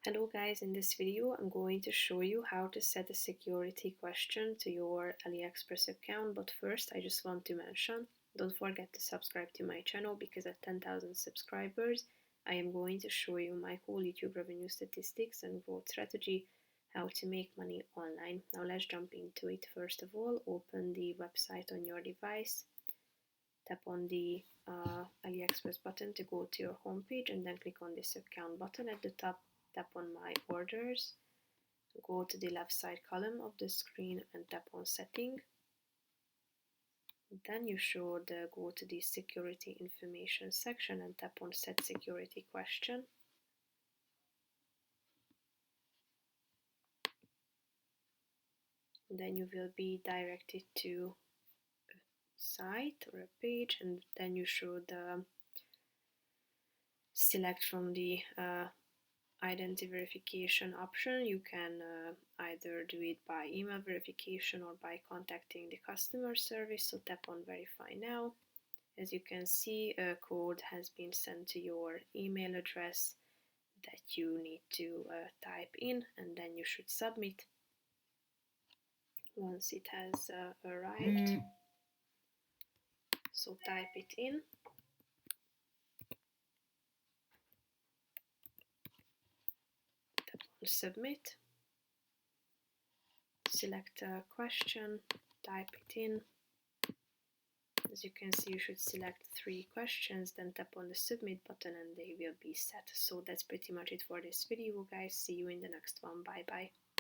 Hello guys, in this video I'm going to show you how to set a security question to your AliExpress account, but first I just want to mention, don't forget to subscribe to my channel because at 10,000 subscribers I am going to show you my whole YouTube revenue statistics and growth strategy, how to make money online. Now let's jump into it. First of all, open the website on your device, tap on the AliExpress button to go to your homepage and then click on this account button at the top. Tap on my orders, go to the left side column of the screen and tap on setting. Then you should go to the security information section and tap on set security question. Then you will be directed to a site or a page, and then you should select from the identity verification option. You can either do it by email verification or by contacting the customer service, so tap on verify now. As you can see, a code has been sent to your email address that you need to type in, and then you should submit. Once it has arrived, so type it in. Tap on submit. Select a question, type it in. As you can see, you should select 3 questions, then tap on the submit button and they will be set. So that's pretty much it for this video, guys. See you in the next one. Bye bye.